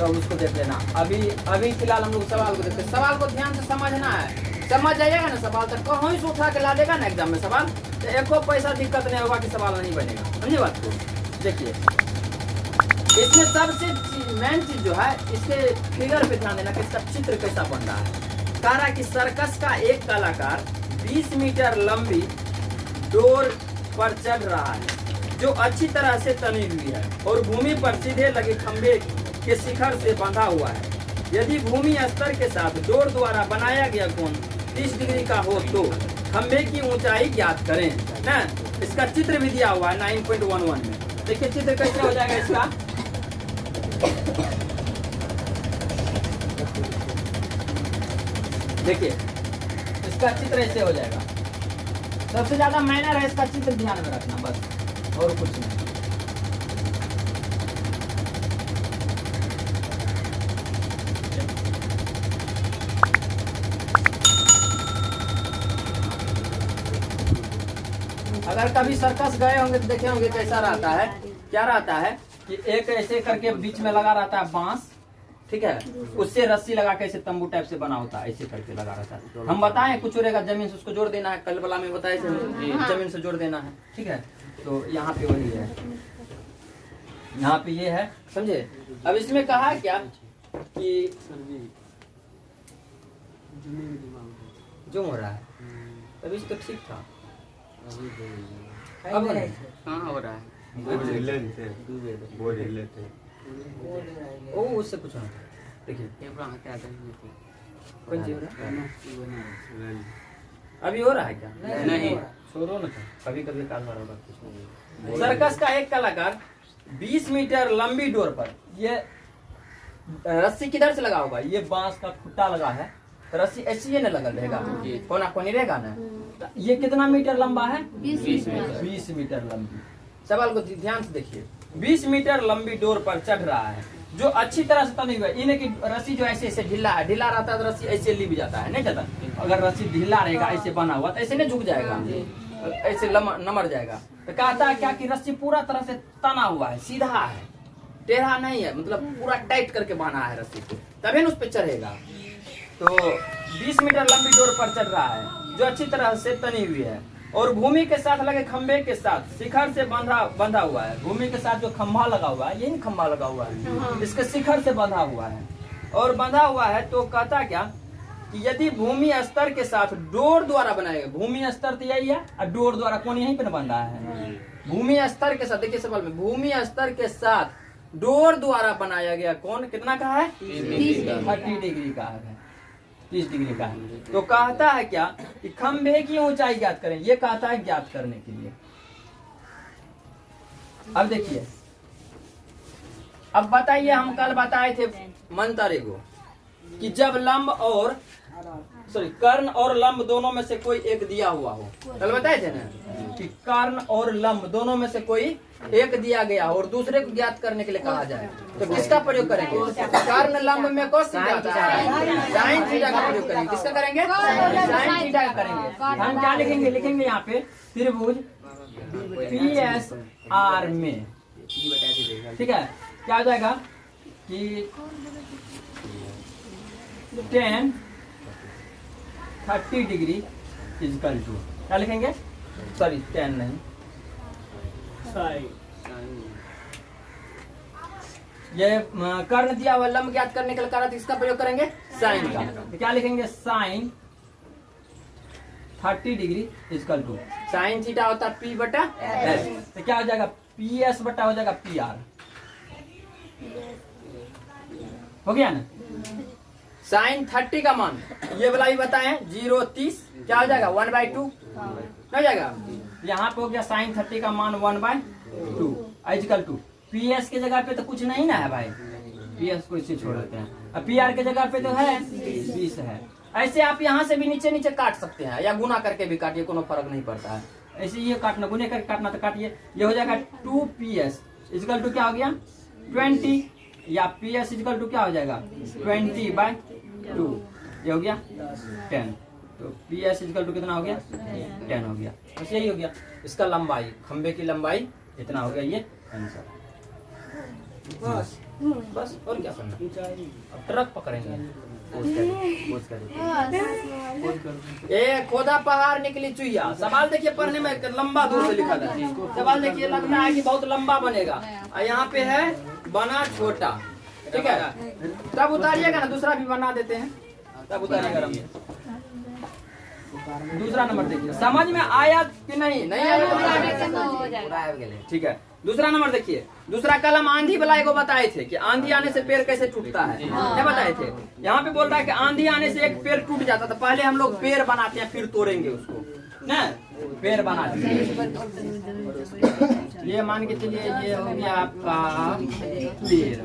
तो उसको देख लेना। अभी फिलहाल हम लोग सवाल को देखते हैं। सवाल को ध्यान से समझना है, समझ जाइएगा ना सवाल तक, कहीं से उठा के ला देगा ना एग्जाम में सवाल, तो एको पैसा दिक्कत नहीं होगा कि सवाल नहीं बनेगा। समझिए बात को। देखिए इसमें सबसे मेन चीज जो है, इसके फिगर पे ध्यान देना कि इसका चित्र कैसा बन रहा है। कह रहा है कि सर्कस का एक कलाकार 20 मीटर लंबी डोर पर चढ़ रहा है जो अच्छी तरह से तनी हुई है और भूमि पर सीधे लगे खंभे के शिखर से बंधा हुआ है। यदि भूमि स्तर के साथ डोर द्वारा बनाया गया कोण 30 डिग्री का हो तो खंभे की ऊंचाई ज्ञात करें ना। इसका चित्र भी दिया हुआ है 9.11 में। देखिए चित्र कैसे हो जाएगा इसका। देखिए इसका चित्र ऐसे हो जाएगा। सबसे ज्यादा मायना है इसका चित्र ध्यान में रखना बस, और कुछ नहीं। अगर कभी सर्कस गए होंगे तो देखे होंगे कैसा रहता है, क्या रहता है कि एक ऐसे करके बीच में लगा रहता है बांस, ठीक है, उससे रस्सी लगा के ऐसे तंबू टाइप से बना होता है, ऐसे करके लगा रहता है। हम बताएं कुछ रहेगा जमीन से उसको जोड़ देना है, कल वाला में बताए जमीन से जोड़ देना है, ठीक है। तो यहाँ पे वही है, यहाँ पे ये है, समझे। अब इसमें कहा क्या कि जो हो रहा है तभी तो ठीक था, अब कहाँ हो रहा है। ओ उससे कुछ नहीं। देखिए अभी हो रहा है क्या? नहीं छोड़ो ना, कभी कभी काल मारा होगा। सर्कस का एक कलाकार 20 मीटर लंबी डोर पर, ये रस्सी किधर से लगा होगा, ये बांस का खुट्टा लगा है, रस्सी ऐसी न लगल रहेगा, कोना कोनी रहेगा ना। ये कितना मीटर लंबा है? 20 मीटर लंबी। सवाल को ध्यान से देखिए। 20 मीटर लंबी डोर पर चढ़ रहा है जो अच्छी तरह से तनी हुआ है। इन्हें की रस्सी जो ऐसे ऐसे ढीला है, ढीला रहता है तो रस्सी ऐसे ली भी जाता है, नहीं जाता। अगर रस्सी ढीला रहेगा ऐसे बना हुआ तो ऐसे नहीं झुक जाएगा, ऐसे नमर जाएगा। तो कहता है क्या कि रस्सी पूरा तरह से तना हुआ है, सीधा है, टेढ़ा नहीं है, मतलब पूरा टाइट करके बांधा है रस्सी को, तभी उस पर चढ़ेगा। तो 20 मीटर लंबी डोर पर चढ़ रहा है जो अच्छी तरह से तनी हुई है और भूमि के साथ लगे खंभे के साथ शिखर से बंधा हुआ है। भूमि के साथ जो खंभा लगा हुआ है, यही खंभा लगा हुआ है, इसके शिखर से बंधा हुआ है और बंधा हुआ है। तो कहता क्या कि यदि भूमि स्तर के साथ डोर द्वारा बनाएगा, भूमि स्तर तो यही है और डोर द्वारा कौन यहीं पे बंधा है। भूमि स्तर के साथ, देखिए सवाल में भूमि स्तर के साथ डोर द्वारा बनाया गया कौन कितना का है? 30 डिग्री का है, 30 डिग्री का है। तो कहता है क्या कि खंभे की ऊंचाई ज्ञात करें, ये कहता है ज्ञात करने के लिए। अब देखिए, अब बताइए, हम कल बताए थे मंत्र एगो कि जब लंब और कर्ण और लंब दोनों में से कोई एक दिया हुआ हो, कल बताए थे ना कि कर्ण और लंब दोनों में से कोई एक दिया गया हो और दूसरे को ज्ञात करने के लिए कहा जाए, तो किसका प्रयोग करेंगे? कर्ण लंब में कौन सी साइन थीटा का प्रयोग करेंगे। किसका करेंगे? साइन थीटा का करेंगे। हम क्या लिखेंगे? लिखेंगे यहाँ पे त्रिभुज PSR में, ठीक है। क्या हो जाएगा कि 10 30 डिग्री इजकल टू, क्या लिखेंगे? सॉरी 10 नहीं, ये कर्ण दिया हुआ लंब ज्ञात करने के लिए कहा, इसका प्रयोग करेंगे साइन का। तो क्या लिखेंगे? Sine 30 degree equal to sine theta होता है P बटा S। तो क्या हो जाएगा? PS बटा हो जाएगा PR। हो गया ना। साइन 30 का मान ये वाला भी बताएं 0.30, क्या हो जाएगा? 1/2 हो जाएगा। यहाँ पे हो गया साइन 30 का मान 1/2 इजकल टू PS के जगह पे तो कुछ नहीं ना है भाई, PS को इसे छोड़ देते हैं। अब PR के जगह पे तो है 20 है। ऐसे आप यहाँ से भी नीचे नीचे काट सकते हैं या गुना करके भी काटिए, कोनो फर्क नहीं पड़ता है। ऐसे ये काटना, गुने करके काटना तो काटिए। ये हो जाएगा 2PS इजकल टू क्या हो गया? 20, या PS इजकल टू क्या हो जाएगा? 20/2, ये हो गया 10। तो PS इजकल टू कितना हो गया? 10 हो गया। बस यही हो गया इसका लंबाई, खंबे की लंबाई इतना हो गया, ये आंसर। बस, और क्या करना। अब ट्रक पकड़ेंगे। ए खोदा पहाड़ निकली चुईया। सवाल देखिए पढ़ने में लंबा दूर से लिखा था। सवाल देखिए लगता है कि बहुत लंबा बनेगा, और यहाँ पे है बना छोटा। ठीक है, तब उतारिएगा ना, दूसरा भी बना देते हैं, तब उतारिएगा। दूसरा नंबर देखिए, समझ में आया कि नहीं? नहीं आया? ठीक है, दूसरा नंबर देखिए। दूसरा कलम आंधी वाला एगो बताए थे कि आंधी आने से पेड़ कैसे टूटता है, क्या बताए थे? यहाँ पे बोल रहा है कि आंधी आने से एक पेड़ टूट जाता था। पहले हम लोग पेड़ बनाते हैं, फिर तोड़ेंगे उसको ना, पेड़ बनाते हैं। ये मान के चलिए ये हो गया आपका पेड़।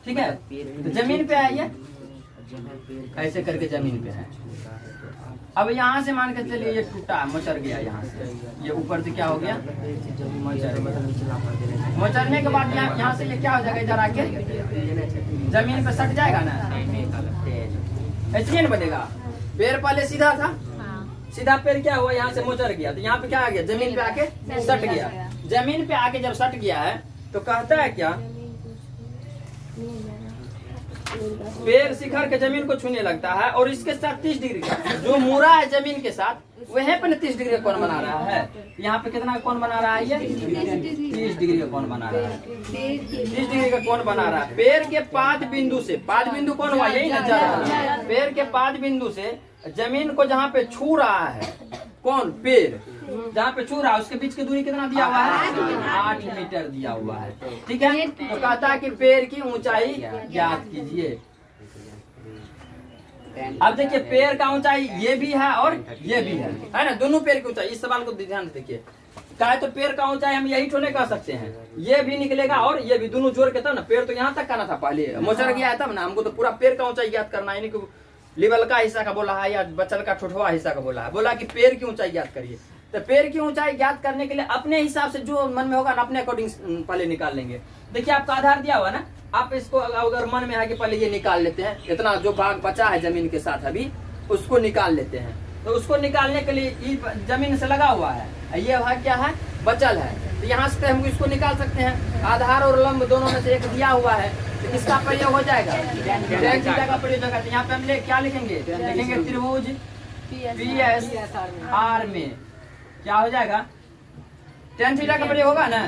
ठीक है, तो जमीन पे है, ये ऐसे करके जमीन पे है। अब यहाँ से मान के चलिए ये टूटा, मचर गया, यहाँ से ये ऊपर से क्या हो गया, मचरने के बाद यहाँ से ये क्या हो जाएगा, इधर आके जमीन पे सट जाएगा ना, ऐसे नहीं बनेगा। पेड़ पहले सीधा था, सीधा पेड़ क्या हुआ, यहाँ से मचर गया, तो यहाँ पे क्या आ गया, जमीन पे आके सट गया। जमीन पे आके जब सट गया है तो कहता है क्या, पेड़ शिखर के जमीन को छूने लगता है, और इसके साथ 30 डिग्री जो मुड़ा है जमीन के साथ, वहीं पे 30 डिग्री का कोण बना रहा है। यहाँ पे कितना कोण बना रहा है, ये 30 डिग्री का कोण बना रहा है। 30 डिग्री का कोण बना रहा है। पेड़ के पाद बिंदु से, पाद बिंदु कौन हुआ, यही ना, पेड़ के पाद बिंदु से जमीन को जहाँ पे छू रहा है, कौन, पेड़ जहाँ पे छू रहा है, उसके बीच की दूरी कितना दिया हुआ है, 8 मीटर दिया हुआ है। ठीक है, तो कहता है कि पेड़ की ऊंचाई ज्ञात कीजिए। अब देखिए पेड़ का ऊंचाई ये भी है और ये भी है ना, दोनों पेड़ की ऊंचाई। इस सवाल को ध्यान से देखिए, कहे तो पेड़ का ऊंचाई हम यही ठोने कह सकते हैं, ये भी निकलेगा और ये भी, दोनों जोड़ के तब ना, पेड़ तो यहाँ तक करना था, पहले मोचर गया है तब ना, हमको तो पूरा पेड़ का ऊंचाई ज्ञात करना है, लेवल का हिस्सा का बोला है या बचल का ठोठवा हिस्सा का बोला है। बोला कि पेड़ की ऊंचाई ज्ञात करिए, तो पेड़ की ऊंचाई ज्ञात करने के लिए अपने हिसाब से जो मन में होगा ना, अपने अकॉर्डिंग पहले निकाल लेंगे। देखिए आपका आधार दिया हुआ ना, आप इसको अगर मन में है कि पहले ये निकाल लेते हैं, इतना जो भाग बचा है जमीन के साथ अभी, उसको निकाल लेते हैं। तो उसको निकालने के लिए जमीन से लगा हुआ है, ये भाग क्या है, बचल है, तो यहाँ से हम इसको निकाल सकते हैं। आधार और लंब दोनों में से एक दिया हुआ है, तो किसका प्रयोग हो जाएगा, tan थीटा का प्रयोग होगा। तो यहाँ पे हम क्या लिखेंगे, लिखेंगे त्रिभुज PSR में क्या हो जाएगा, tan थीटा का प्रयोग होगा ना,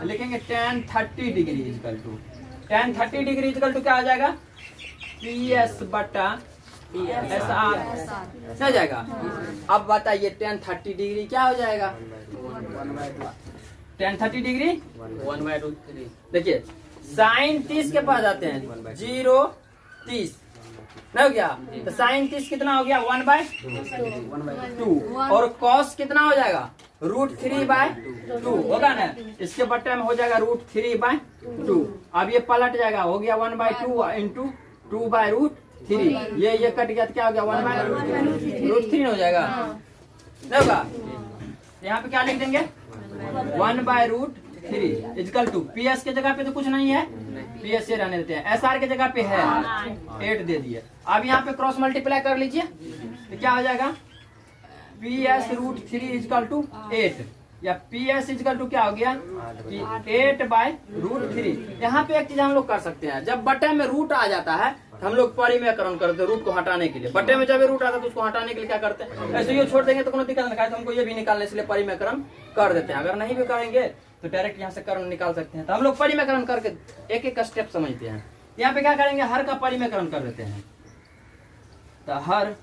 लिखेंगे tan 30 degree equal to, tan 30 degree equal to क्या हो जाएगा, PS बटा SR हो जाएगा। अब बताइए tan 30 डिग्री क्या हो जाएगा, tan 30 डिग्री 1/√3। देखिए sin 30 के पास आते हैं, 0-30 नहीं हो गया, तो sin 30 कितना हो गया, 1/2, और cos कितना हो जाएगा, √3/2 होगा ना, इसके बट्टे में हो जाएगा √3/2। अब ये पलट जाएगा, हो गया 1/2 इंटू 2/√3, ये कट गया तो क्या हो गया, 1/√3 हो जाएगा, नहीं होगा। यहाँ पे क्या लिख देंगे, 1/√3 इक्वल टू, PS के जगह पे तो कुछ नहीं है, PS से रहने देते हैं, SR के जगह पे है 8 दे दिए। अब यहाँ पे क्रॉस मल्टीप्लाई कर लीजिए, तो क्या हो जाएगा, PS√3 इक्वल टू 8, या PS इक्वल टू क्या हो गया, 8/√3। यहाँ पे एक चीज हम लोग कर सकते हैं, जब बटे में रूट आ जाता है तो हम लोग परिमेयकरण करते हैं, रूट को हटाने के लिए। बटे में जब रूट आता है तो उसको हटाने के लिए क्या करते हैं, ऐसे ये छोड़ देंगे तो कोई दिक्कत नहीं, तो हमको ये भी निकालने के लिए परिमेयकरण कर देते हैं। अगर नहीं भी करेंगे तो डायरेक्ट यहाँ से कर्ण निकाल सकते हैं। तो हम लोग परिमेयकरण करके एक एक स्टेप समझते हैं। यहाँ पे क्या करेंगे, हर का परिमेयकरण कर देते हैं, तो हर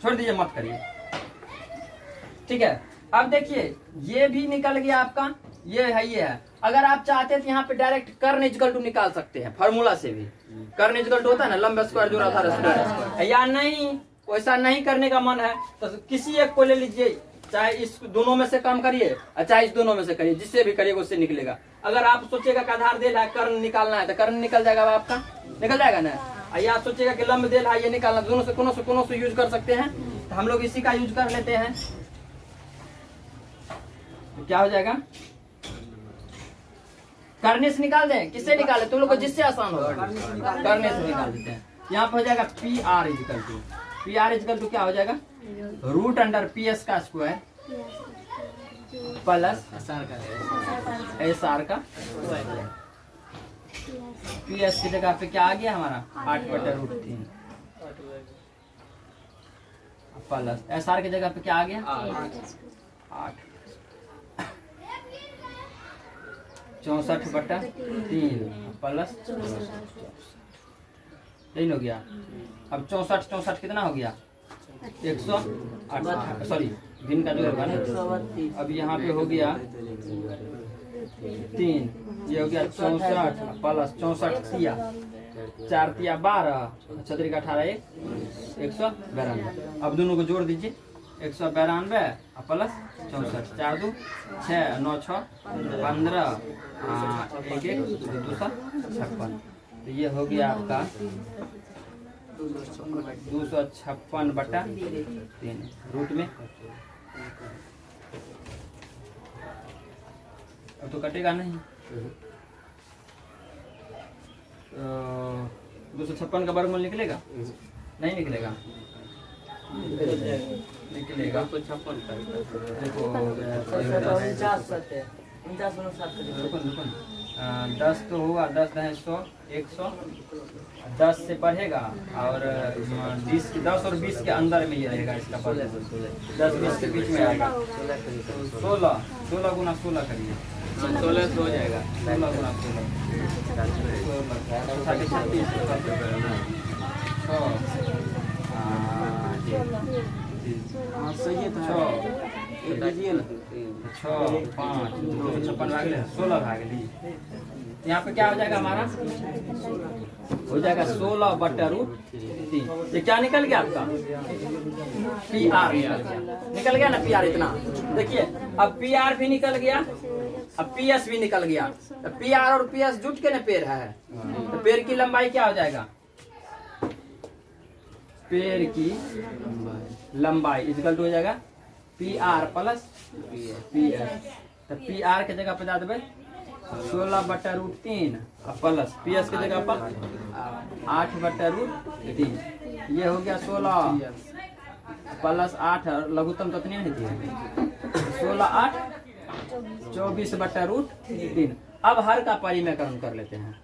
छोड़ दीजिए, मत करिए, ठीक है। अब देखिए ये भी निकल गया आपका, ये है, ये है। अगर आप चाहते हैं तो यहाँ पे डायरेक्ट कर्ण इक्वल टू निकाल सकते हैं, फार्मूला से भी। कर्ण इक्वल टू होता है ना, लंब स्क्वायर जोड़ा आधार स्क्वायर, या नहीं वैसा नहीं करने का मन है तो किसी एक को ले लीजिए, चाहे इस दोनों में से काम करिए चाहे इस दोनों में से करिए, जिससे भी करिएगा उससे निकलेगा। अगर आप सोचेगा कि आधार दे रहा है, कर्ण निकालना है, तो कर्ण निकल जाएगा आपका, निकल जाएगा ना। या आप सोचेगा कि लंब दे रहा है, ये निकालना, दोनों से यूज कर सकते हैं। तो हम लोग इसी का यूज कर लेते हैं, क्या हो जाएगा, करने से निकाल दें, किससे निकाले, तुम लोग को जिससे आसान होगा, करने से निकाल देते हैं। यहाँ पर हो जाएगा PR इक्वल टू क्या हो जाएगा, √PS का स्क्वायर प्लस SR का, पी एस की जगह पे क्या आ गया हमारा 8/√3 प्लस एस आर की जगह पे क्या आ गया 8 64/3 प्लस 3 हो गया। अब 64 कितना हो गया 108 सॉरी दिन का जो होगा ना। अब यहाँ पे हो गया 3 ये हो गया 64 प्लस 64 तिया 4 तिया 12 6 का 18 192। अब दोनों को जोड़ दीजिए 192 प्लस 64 4 2 6 9 6 15 1 1 256। तो ये हो गया आपका 256/3 रूट में। अब तो कटेगा नहीं 256 का वर्गमूल निकलेगा नहीं निकलेगा निकलेगा। देखो 10 तो होगा 10 100 100 10 से पढ़ेगा और 10 और 20 के अंदर में ये रहेगा इसका पद 10-20 के बीच में आएगा। 16 गुना 16 करिए 16 हो जाएगा 16 गुना 16 16 भाग ली। यहाँ पे क्या हो जाएगा हमारा हो जाएगा 16/√3। ये क्या निकल गया आपका पी आर निकल गया ना पी आर इतना। देखिए अब पी आर भी निकल गया अब पी एस भी निकल गया। पी आर और पी एस जुट के ना पेड़ है तो पेड़ की लंबाई क्या हो जाएगा पेड़ की लंबाई इक्वल टू हो जाएगा P R plus P S. तो पी आर के जगह पे जा देवे 16/√3 प्लस पी एस के जगह पर 8/√3। ये हो गया 16 प्लस 8 लघुत्तम तो नहीं थी 16 8 24/√3। अब हर का परिमेयकरण कर लेते हैं।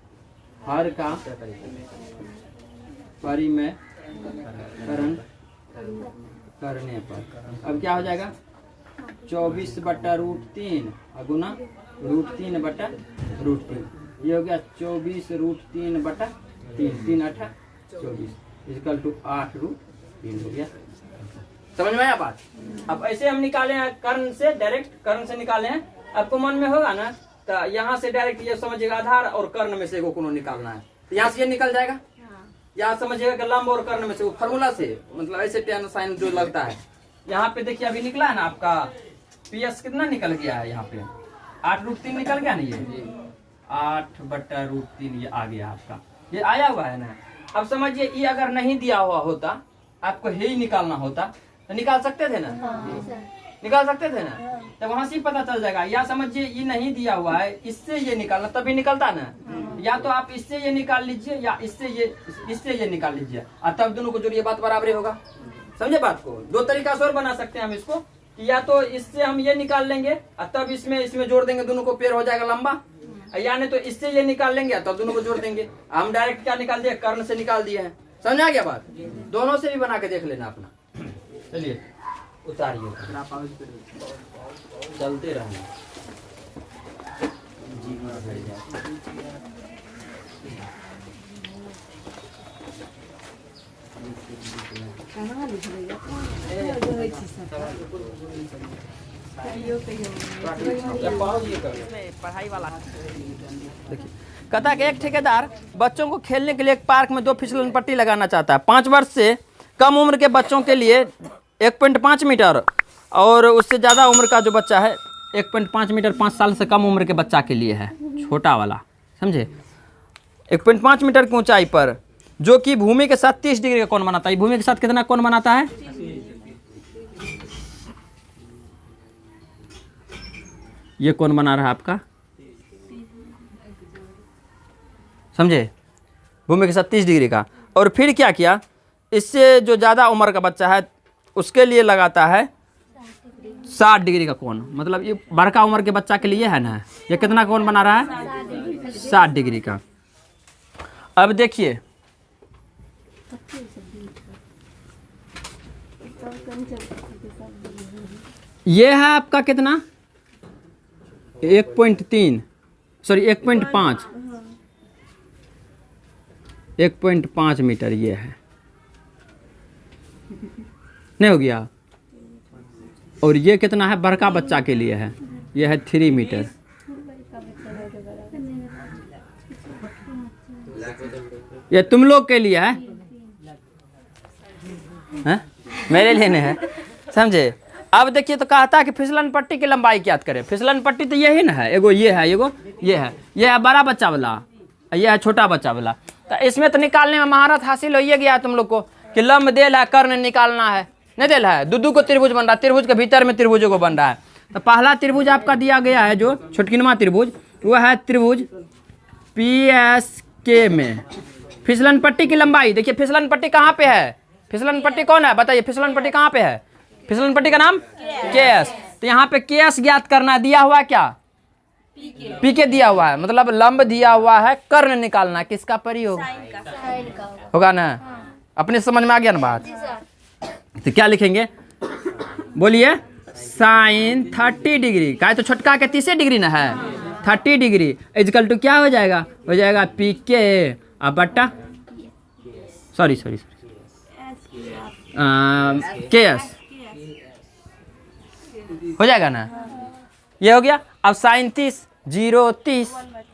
हर का परिमेयकरण करने पर अब क्या हो जाएगा 24/√3 गुना √3/√3। ये हो गया 24√3/3 3 8 24 इक्वल टू 8√3 हो गया। समझ में आया बात। अब ऐसे हम निकाले हैं कर्ण से डायरेक्ट कर्ण से निकाले हैं। आपको मन में होगा ना तो यहाँ से डायरेक्ट ये समझिएगा आधार और कर्ण में से एगो कोनो निकालना है तो यहाँ से ये निकल जाएगा। यहाँ समझिएगा कि लंब और कर्ण में से वो फार्मूला से मतलब ऐसे टेन साइन जो लगता है। यहाँ पे देखिए अभी निकला है ना आपका पी एस कितना निकल गया है यहाँ पे 8√3 निकल गया ना ये 8/√3 ये आ गया आपका ये आया हुआ है ना। अब समझिए ये अगर नहीं दिया हुआ होता आपको ही निकालना होता तो निकाल सकते थे ना निकाल सकते थे ना। तो वहां से ही पता चल जाएगा। या समझिए ये नहीं दिया हुआ है इससे ये निकालना तभी निकलता ना। या तो आप इससे ये निकाल लीजिए या इससे ये निकाल लीजिए और तब दोनों को जोड़िए बात बराबर होगा। समझे बात को। दो तरीका से और बना सकते हैं हम इसको कि या तो इससे हम ये निकाल लेंगे और तब इसमें जोड़ देंगे दोनों को पेड़ हो जाएगा लंबा। या नहीं तो इससे ये निकाल लेंगे तब दोनों को जोड़ देंगे। हम डायरेक्ट क्या निकाल दिए कर्ण से निकाल दिए हैं। समझ आ गया बात। दोनों से भी बना के देख लेना अपना। चलिए उतारिए चलते रहना। पढ़ाई वाला देखिए कहता कि एक ठेकेदार बच्चों को खेलने के लिए एक पार्क में 2 फिसलन पट्टी लगाना चाहता है। 5 वर्ष से कम उम्र के बच्चों के लिए 1.5 मीटर और उससे ज़्यादा उम्र का जो बच्चा है 1.5 मीटर 5 साल से कम उम्र के बच्चा के लिए है छोटा वाला। समझे 1.5 मीटर की ऊंचाई पर जो कि भूमि के साथ 30 डिग्री का कोण बनाता है। भूमि के साथ कितना कोण बनाता है ये कोण बना रहा है आपका। समझे भूमि के साथ 30 डिग्री का। और फिर क्या किया इससे जो ज़्यादा उम्र का बच्चा है उसके लिए लगाता है 60 डिग्री का कोण। मतलब ये बड़का उम्र के बच्चा के लिए है ना। ये कितना कोण बना रहा है 60 डिग्री का। अब देखिए ये है आपका कितना 1.3 सॉरी 1.5 1.5 मीटर ये है, नहीं हो गया। और ये कितना है बड़का बच्चा के लिए है, ये है 3 मीटर। ये तुम लोग के लिए है, मेरे लिए नहीं है, समझे। अब देखिए तो कहता है कि फिसलन पट्टी की लंबाई ज्ञात करें। फिसलन पट्टी तो यही ना है, एगो ये है, एगो ये है बड़ा बच्चा वाला, ये है छोटा बच्चा वाला। तो इसमें तो निकालने में महारत हासिल हो गया तुम लोग को कि लंब देल है, कर्ण निकालना है, नहीं देल है, दो को त्रिभुज बन रहा है, त्रिभुज के भीतर में त्रिभुज को बन रहा है। तो पहला त्रिभुज आपका दिया गया है जो छोटकिनमा त्रिभुज, वो है त्रिभुज PSK में फिसलन पट्टी की लंबाई। देखिए फिसलन पट्टी कहाँ पे है, फिसलन पट्टी कौन है बताइए, फिसलन पट्टी कहाँ पे है, फिसलन पट्टी का नाम KS। तो यहाँ पे KS ज्ञात करना दिया हुआ है, क्या PK दिया हुआ है, मतलब लंब दिया हुआ है, कर्ण निकालना किसका प्रयोग होगा ना। अपने समझ में आ गया ना बात। तो क्या लिखेंगे बोलिए, साइन 30 डिग्री का है तो छोटका के 30 डिग्री ना है, 30 डिग्री इजकल टू क्या हो जाएगा PK अब बट्टा सॉरी KS हो जाएगा ना, ये हो गया। अब साइन 30 0 30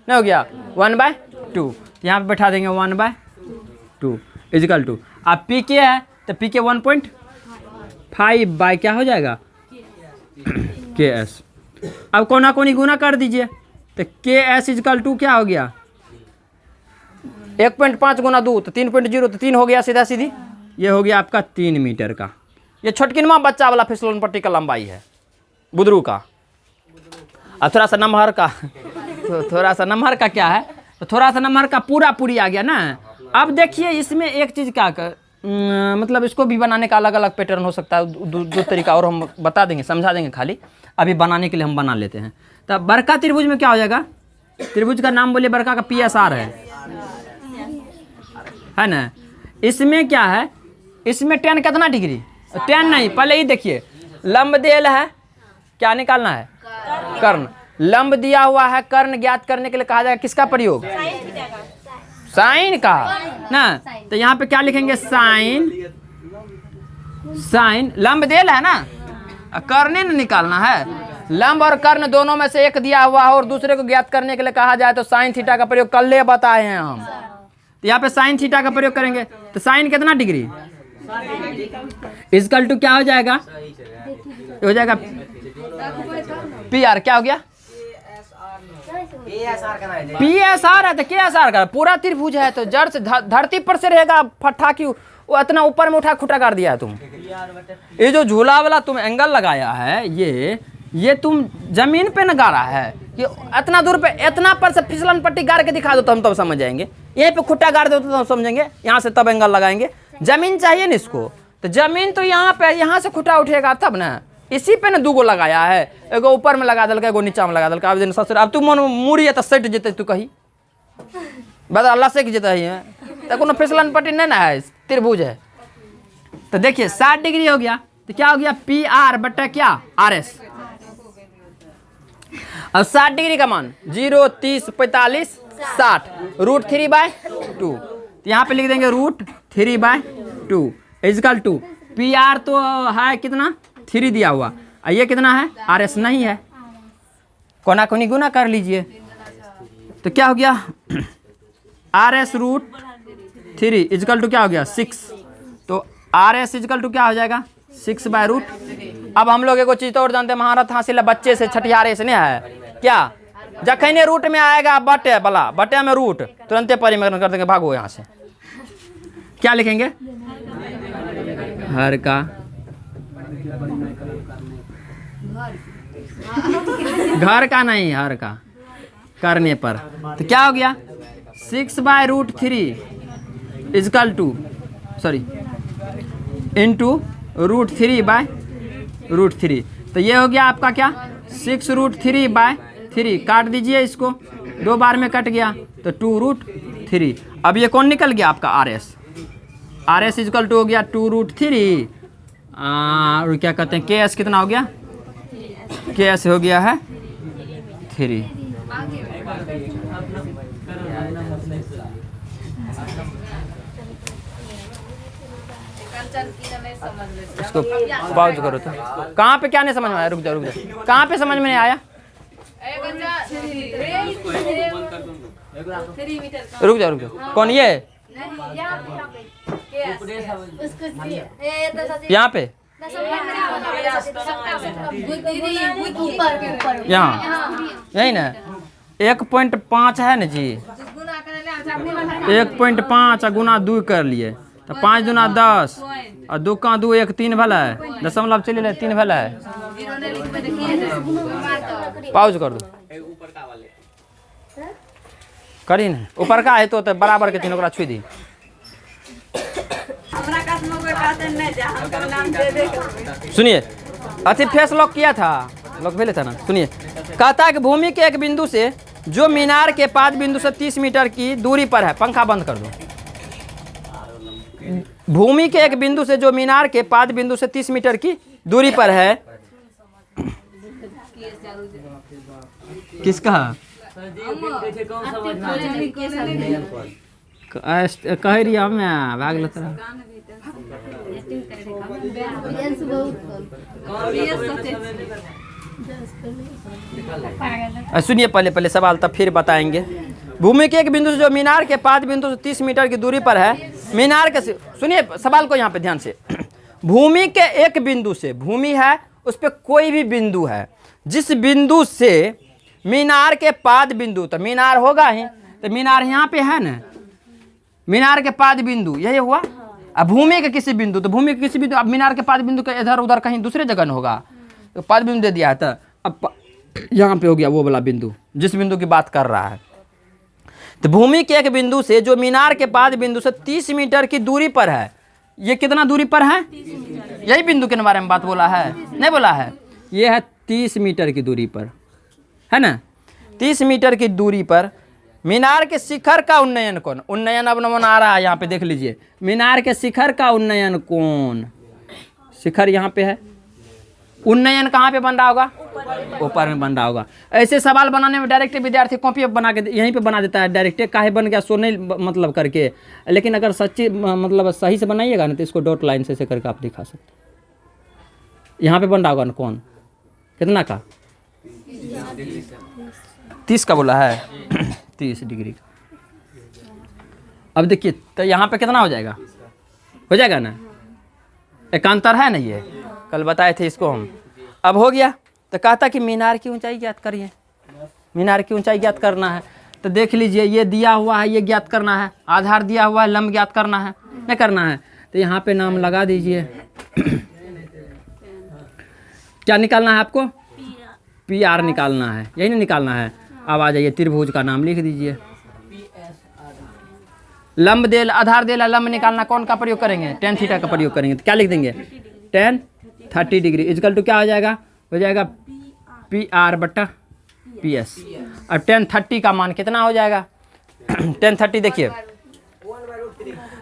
नहीं हो गया 1/2, यहाँ पे बैठा देंगे 1/2 इजकल टू। अब PK है तो PK 1.5 बाई क्या हो जाएगा KS। अब कोना कोनी गुना कर दीजिए तो KS इजकल टू क्या हो गया 1.5 गुना 2 तो 3.0 तो 3 हो गया सीधा सीधी, ये हो गया आपका 3 मीटर का। ये छोटकिनमा बच्चा वाला फिसलन पट्टी का लंबाई है बुदरू का। और थोड़ा सा नमहर का तो थोड़ा सा नमहर का क्या है, तो थोड़ा सा नमहर का पूरी आ गया ना। अब देखिए इसमें एक चीज़ क्या मतलब इसको भी बनाने का अलग अलग पैटर्न हो सकता है, दो तरीका और हम बता देंगे, समझा देंगे, खाली अभी बनाने के लिए हम बना लेते हैं। तो बड़का त्रिभुज में क्या हो जाएगा, त्रिभुज का नाम बोलिए बड़का का PSR है ना। इसमें क्या है, इसमें tan कितना डिग्री, tan नहीं, पहले ही देखिए लंब देल है, क्या निकालना है कर्ण, लंब दिया हुआ है, कर्ण ज्ञात करने के लिए कहा जाएगा किसका प्रयोग, साइन का ना। तो यहाँ पे क्या लिखेंगे साइन लंब देल है ना, कर्ण न निकालना है, लंब और कर्ण दोनों में से एक दिया हुआ है और दूसरे को ज्ञात करने के लिए कहा जाए तो साइन थीटा का प्रयोग कल ले बताए हैं हम। तो यहाँ पे साइन थीटा का प्रयोग करेंगे तो साइन कितना डिग्री इजकल टू क्या हो जाएगा, हो जाएगा PR क्या हो गया PSR है तो KSR का पूरा त्रिभुज है तो जड़ से धरती पर से रहेगा फट्टा क्यों, वो इतना ऊपर में उठा खुटा कर दिया है तुम। ये जो झूला वाला तुम एंगल लगाया है ये तुम जमीन पे न गाड़ा है, ये इतना दूर पे इतना पर से फिसलन पट्टी गाड़ के दिखा दो तो हम तब समझ जाएंगे, यहीं पे खुट्टा गाड़ दो तो हम समझेंगे, यहाँ से तब एंगल लगाएंगे। जमीन चाहिए ना इसको, तो जमीन तो यहाँ पे, यहाँ से खुट्टा उठेगा तब ना, इसी पे ना दूगो लगाया है, एगो ऊपर में लगा दिलका एगो नीचा में लगा दिलका। अब ससुर अब तू मन मुड़ी तो सट जेते तू कही बता अल्लाह से जेता है तो कोनो फिसलन पट्टी नहीं ना है, त्रिभुज है। तो देखिए 60 डिग्री हो गया तो क्या हो गया PR बट्टा क्या RS। अब 60 डिग्री का मान 0 30 45 60 √3/2, तो यहाँ पे लिख देंगे √3/2 इजकल टू PR तो है कितना 3 दिया हुआ, ये कितना है RS नहीं है, कोना कोनी गुना कर लीजिए तो क्या हो गया RS √3 इजकल टू क्या हो गया 6, तो RS इजकल टू क्या हो जाएगा 6/√। अब हम लोग एगो चीज तो और जानते हैं, महारत हासिल है बच्चे से छठियारे से नहीं है क्या, जखने रूट में आएगा बटे वाला, बटे में रूट तुरंते परिमेलन कर देंगे, भागो यहाँ से। क्या लिखेंगे हर का घर का नहीं, हर का करने पर तो क्या हो गया 6/√3 इजकल टू सॉरी इंटू √3/√3। तो ये हो गया आपका क्या 6√3/3, काट दीजिए इसको, 2 बार में कट गया तो 2√3। अब ये कौन निकल गया आपका R S. R S equal to हो गया 2√3 और क्या कहते हैं के एस कितना हो गया, के एस हो गया है 3। इसको पॉज करो तो कहाँ पे क्या नहीं समझ में आया, रुक जाओ कहाँ पे समझ में नहीं आया, रुक जाओ कौन ये यहाँ पे यहाँ यही ना 1.5 है ना जी, 1.5 गुना 2 कर लिए तो 5 दूना 10 और 2 का 2 1 3 भला है, दशमलव चलिए 3 भला है। पाउज कर दो करी ना, ऊपर का है तो बराबर के 3 ओकरा छुई दी। सुनिए अति फेस लॉक किया था, लॉक भेले था ना। सुनिए कहता है कि भूमि के एक बिंदु से जो मीनार के 5 बिंदु से 30 मीटर की दूरी पर है, पंखा बंद कर दो। भूमि के एक बिंदु से जो मीनार के 5 बिंदु से 30 मीटर की दूरी पर है, किसका कह रही मैं भाग लेता। सुनिए पहले सवाल तब फिर बताएंगे। भूमि के एक बिंदु से जो मीनार के 5 बिंदु से 30 मीटर की दूरी पर है, मीनार के सुनिए सवाल को यहाँ पे ध्यान से। भूमि के एक बिंदु से, भूमि है उस पर कोई भी बिंदु है, जिस बिंदु से मीनार के 5 बिंदु, तो मीनार होगा ही, तो मीनार यहाँ पे है ना, मीनार के 5 बिंदु यही हुआ। अब भूमि के किसी बिंदु, तो भूमि के किसी बिंदु, अब मीनार के 5 बिंदु का इधर उधर कहीं दूसरे जगह न होगा, तो 5 बिंदु दे दिया है। तो अब यहाँ पे हो गया वो वाला बिंदु जिस बिंदु की बात कर रहा है। तो भूमि के एक बिंदु से जो मीनार के 5 बिंदु से 30 मीटर की दूरी पर है, ये कितना दूरी पर है, यही बिंदु के बारे में बात बोला है, नहीं बोला है, ये है 30 मीटर की दूरी पर है ना। 30 मीटर की दूरी पर मीनार के शिखर का उन्नयन कोण, उन्नयन अब नमूना आ रहा है यहाँ पे देख लीजिए। मीनार के शिखर का उन्नयन कोण, शिखर यहाँ पे है, उन्नयन कहाँ पे बन रहा होगा, ऊपर में बन रहा होगा। ऐसे सवाल बनाने में डायरेक्ट विद्यार्थी कॉपी बना के यहीं पे बना देता है, डायरेक्ट काहे बन गया सो नहीं मतलब करके। लेकिन अगर सच्ची मतलब सही से बनाइएगा ना तो इसको डॉट लाइन से करके आप दिखा सकते। यहाँ पे बन रहा होगा ना कौन, कितना का 30 का बोला है 30 डिग्री का। अब देखिए तो यहाँ पे कितना हो जाएगा ना, एकांतर है ना, ये कल बताए थे इसको हम। अब हो गया तो कहता कि मीनार की ऊंचाई ज्ञात करिए, मीनार की ऊंचाई ज्ञात करना है। तो देख लीजिए ये दिया हुआ है, ये ज्ञात करना है, आधार दिया हुआ है, लंब ज्ञात करना है, नहीं करना है। तो यहाँ पे नाम लगा दीजिए। क्या निकालना है आपको, PR निकालना है, यही नहीं निकालना है। अब आ जाइए त्रिभुज का नाम लिख दीजिए। लंब दे आधार दे लंब निकालना कौन का प्रयोग करेंगे, tan थीटा का प्रयोग करेंगे। तो क्या लिख देंगे, tan 30 डिग्री इजकल टू क्या हो जाएगा PR बट्टा PS। और tan 30 का मान कितना हो जाएगा, tan 30 देखिए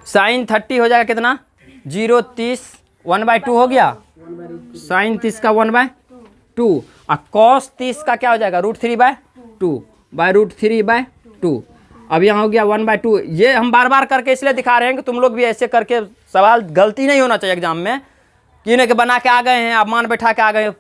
sin 30 हो जाएगा कितना 0.30 1/2 हो गया, sin 30 का 1/2 और cos 30 का क्या हो जाएगा √3/2 अब यहाँ हो गया 1/2। ये हम बार बार करके इसलिए दिखा रहे हैं कि तुम लोग भी ऐसे करके सवाल गलती नहीं होना चाहिए एग्जाम में कि इन्हें के बना के आ गए हैं, आप मान बैठा के आ गए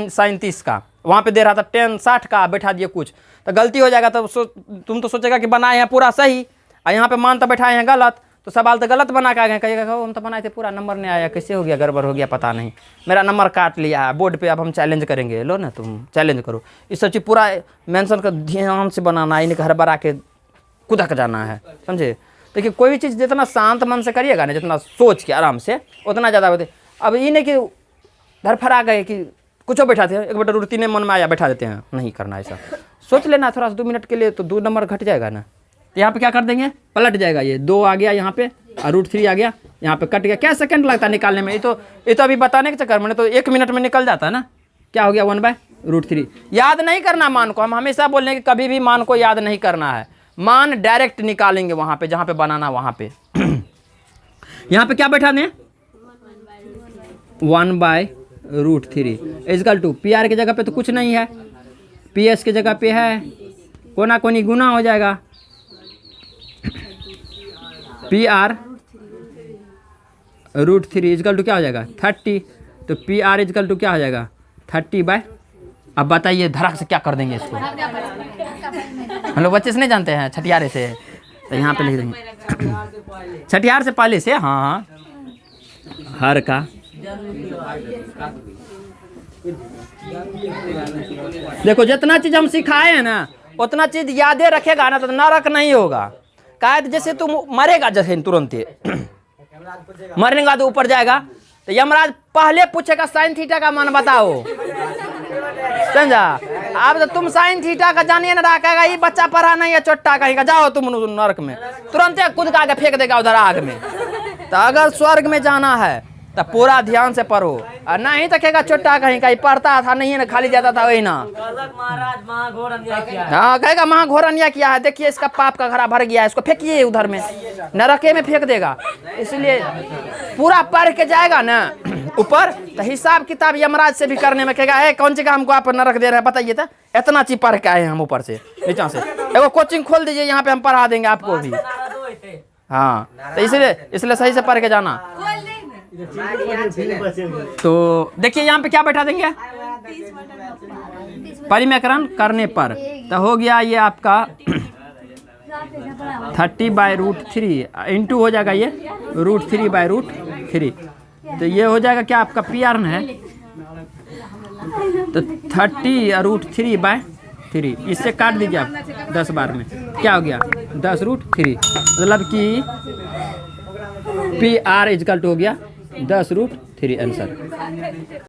sin 30 का, वहाँ पे दे रहा था tan 60 का, बैठा दिए कुछ, तो गलती हो जाएगा। तो तुम तो सोचेगा कि बनाए हैं पूरा सही और यहाँ पे मान तो बैठाए हैं गलत, तो सवाल तो गलत बना के आ गए, कहिएगा हम तो बनाए थे पूरा नंबर नहीं आया, कैसे हो गया, गड़बड़ हो गया, पता नहीं, मेरा नंबर काट लिया है बोर्ड पे। अब हम चैलेंज करेंगे, लो ना तुम चैलेंज करो, इस सब चीज़ पूरा मेंशन कर ध्यान से बनाना है, इन्हें घर बरा के कुदक जाना है, समझे। देखिए कोई भी चीज़ जितना शांत मन से करिएगा ना, जितना सोच के आराम से, उतना ज़्यादा होते। अब ये नहीं कि धरफरा गए कि कुछ बैठाते हैं, 1/√3 मन में आया बैठा देते हैं, नहीं करना ऐसा। सोच लेना थोड़ा सा 2 मिनट के लिए, तो 2 नंबर घट जाएगा ना। तो यहाँ पे क्या कर देंगे, पलट जाएगा, ये 2 आ गया यहाँ पे और √3 आ गया, यहाँ पे कट गया। क्या सेकंड लगता है निकालने में, ये तो अभी बताने के चक्कर में तो 1 मिनट में निकल जाता है ना। क्या हो गया 1/√3। याद नहीं करना मान को, हम हमेशा बोल रहे हैं कि कभी भी मान को याद नहीं करना है। मान डायरेक्ट निकालेंगे वहाँ पे जहाँ पे बनाना वहाँ पे। यहाँ पे क्या बैठा दें 1/√3 इजकल टू पी आर की जगह पे तो कुछ नहीं है, पी एस की जगह पे है, कोना कोनी गुना हो जाएगा, पी आर √3 इजकल टू क्या हो जाएगा 30, तो पी आर इजकल टू क्या हो जाएगा 30/। अब बताइए धड़क से क्या कर देंगे इसको, हम लोग बच्चे से नहीं जानते हैं, छठियारे से, तो यहाँ पे लिख देंगे छठियार से पहले से, हाँ हर का देखो जितना चीज हम सिखाए हैं ना उतना चीज यादें रखेगा ना तो नरक नहीं होगा। कायद जैसे तुम मरेगा जैसे तुरंत मरने के बाद ऊपर जाएगा तो यमराज पहले पूछेगा साइन थीटा का मान बताओ, समझा। अब तो तुम साइन थीटा का जानिए ना रखेगा, ये बच्चा पढ़ा नहीं है चोट्टा कहीं का, जाओ तुम नरक में, तुरंत कूद का आगे फेंक देगा उधर आग में। तो अगर स्वर्ग में जाना है तो पूरा ध्यान से पढ़ो, और नहीं तो कहेगा चोट्टा कहीं का, पढ़ता था नहीं है ना खाली जाता था वही ना। हाँ कहेगा महाघोर अन्याय किया है, देखिए इसका पाप का घड़ा भर गया है, इसको फेंकिए उधर में, नरके में फेंक देगा। इसलिए पूरा पढ़ के जाएगा ना ऊपर तो हिसाब किताब यमराज से भी करने में कहेगा कौन सी का हमको आप नरक दे रहे हैं बताइए, तो इतना चीज पढ़ के आए हैं हम ऊपर से नीचा से, एगो कोचिंग खोल दीजिए यहाँ पे हम पढ़ा देंगे आपको भी। हाँ तो इसलिए सही से पढ़ के जाना। तो देखिए यहाँ पे क्या बैठा देंगे परिमेकरण करने पर, तो हो गया ये आपका 30/√3 इंटू हो जाएगा ये √3/√3, तो ये हो जाएगा क्या आपका पी आर है, तो 30√3/3 इससे काट दीजिए आप 10 बार में, क्या हो गया 10√3, मतलब कि पी आर इजकल टू हो गया 10√3 आंसर।